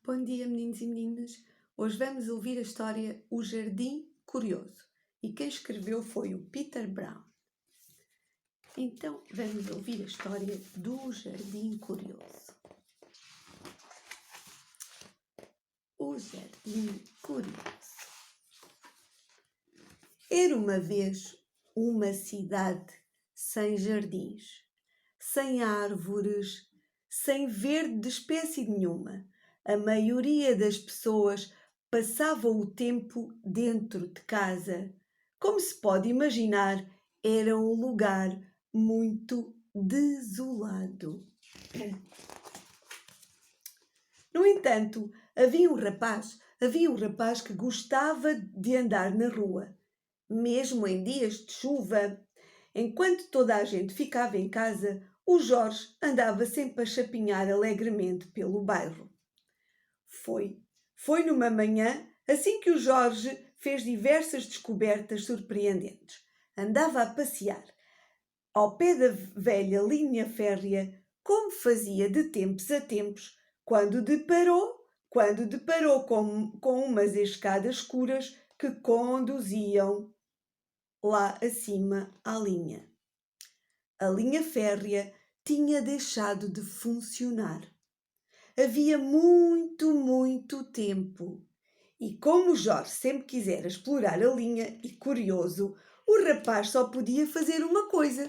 Bom dia, meninos e meninas. Hoje vamos ouvir a história O Jardim Curioso. E quem escreveu foi o Peter Brown. Então, vamos ouvir a história do Jardim Curioso. O Jardim Curioso. Era uma vez uma cidade sem jardins, sem árvores, sem verde de espécie nenhuma. A maioria das pessoas passava o tempo dentro de casa. Como se pode imaginar, era um lugar muito desolado. No entanto, havia um rapaz que gostava de andar na rua, mesmo em dias de chuva. Enquanto toda a gente ficava em casa, o Jorge andava sempre a chapinhar alegremente pelo bairro. Foi numa manhã, assim que o Jorge fez diversas descobertas surpreendentes. Andava a passear ao pé da velha linha férrea, como fazia de tempos a tempos, quando deparou com umas escadas escuras que conduziam lá acima à linha. A linha férrea tinha deixado de funcionar. Havia muito tempo. E como o Jorge sempre quisera explorar a linha e curioso, o rapaz só podia fazer uma coisa.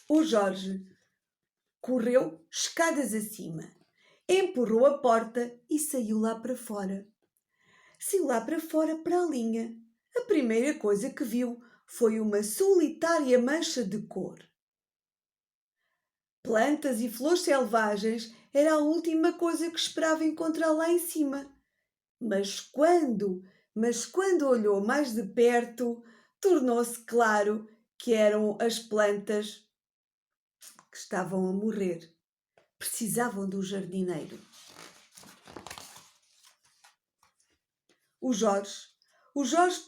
O Jorge correu escadas acima, empurrou a porta e saiu lá para fora. Saiu lá para fora para a linha. A primeira coisa que viu foi uma solitária mancha de cor. Plantas e flores selvagens era a última coisa que esperava encontrar lá em cima. Mas quando olhou mais de perto, tornou-se claro que eram as plantas que estavam a morrer. Precisavam de um jardineiro. O Jorge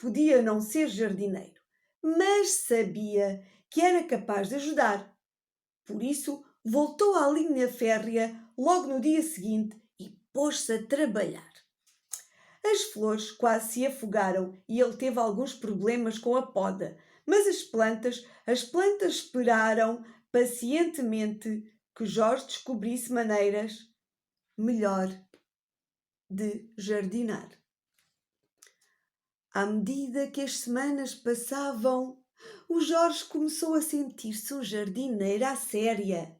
podia não ser jardineiro, mas sabia que era capaz de ajudar. Por isso, voltou à linha férrea logo no dia seguinte e pôs-se a trabalhar. As flores quase se afogaram e ele teve alguns problemas com a poda, mas as plantas esperaram pacientemente que Jorge descobrisse maneiras melhor de jardinar. À medida que as semanas passavam, o Jorge começou a sentir-se um jardineiro à séria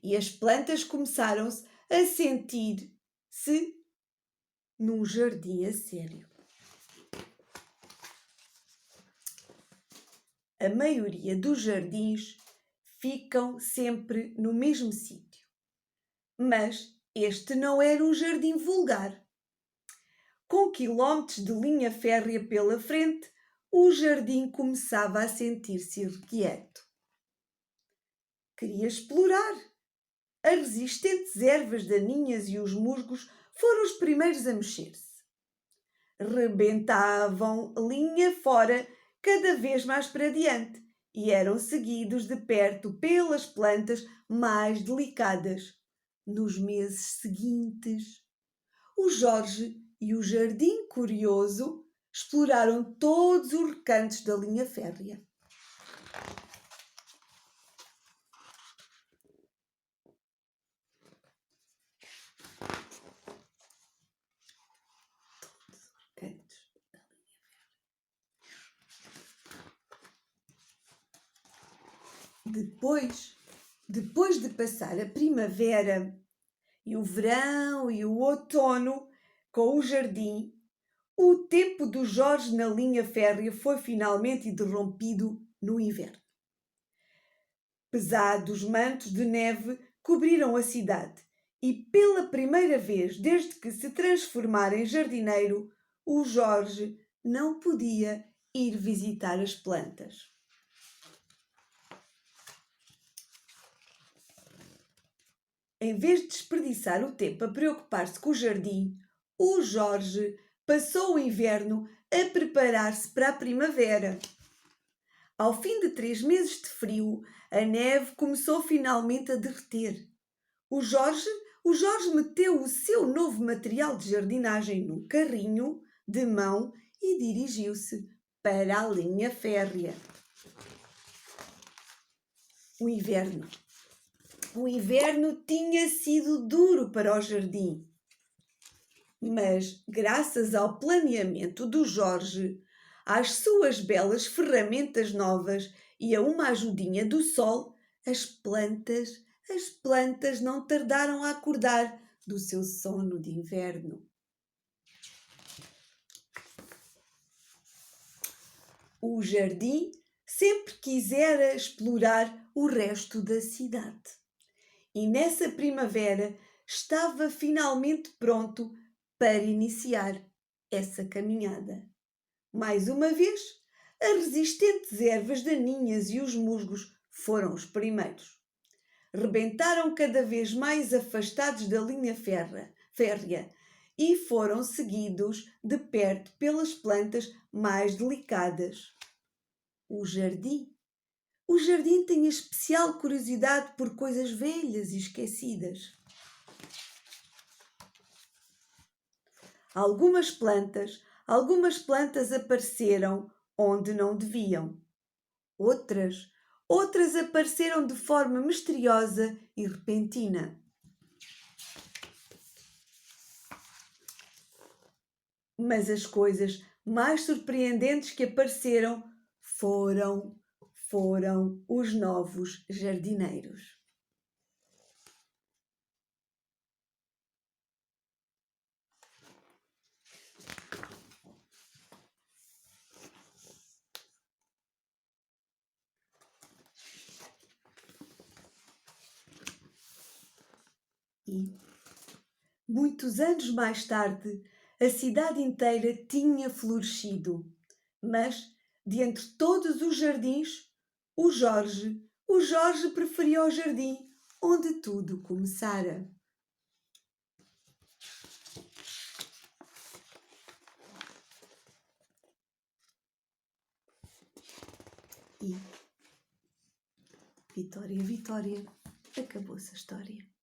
e as plantas começaram-se a sentir-se num jardim a sério. A maioria dos jardins ficam sempre no mesmo sítio, mas este não era um jardim vulgar. Com quilómetros de linha férrea pela frente, o jardim começava a sentir-se irrequieto. Queria explorar. As resistentes ervas daninhas e os musgos foram os primeiros a mexer-se. Rebentavam linha fora cada vez mais para diante e eram seguidos de perto pelas plantas mais delicadas. Nos meses seguintes, o Jorge e o Jardim Curioso exploraram todos os recantos da linha férrea. Depois de passar a primavera e o verão e o outono com o jardim, o tempo do Jorge na linha férrea foi finalmente interrompido no inverno. Pesados mantos de neve cobriram a cidade e, pela primeira vez desde que se transformara em jardineiro, o Jorge não podia ir visitar as plantas. Em vez de desperdiçar o tempo a preocupar-se com o jardim, o Jorge passou o inverno a preparar-se para a primavera. Ao fim de 3 meses de frio, a neve começou finalmente a derreter. O Jorge, o Jorge meteu o seu novo material de jardinagem no carrinho de mão e dirigiu-se para a linha férrea. O inverno. O inverno tinha sido duro para o jardim, mas graças ao planeamento do Jorge, às suas belas ferramentas novas e a uma ajudinha do sol, as plantas não tardaram a acordar do seu sono de inverno. O jardim sempre quisera explorar o resto da cidade. E nessa primavera estava finalmente pronto para iniciar essa caminhada. Mais uma vez, as resistentes ervas daninhas e os musgos foram os primeiros. Rebentaram cada vez mais afastados da linha férrea e foram seguidos de perto pelas plantas mais delicadas. O jardim tem especial curiosidade por coisas velhas e esquecidas. Algumas plantas apareceram onde não deviam. Outras apareceram de forma misteriosa e repentina. Mas as coisas mais surpreendentes que apareceram foram os novos jardineiros. E, muitos anos mais tarde, a cidade inteira tinha florescido, mas, de entre todos os jardins, o Jorge preferia o jardim onde tudo começara. E, Vitória, acabou-se a história.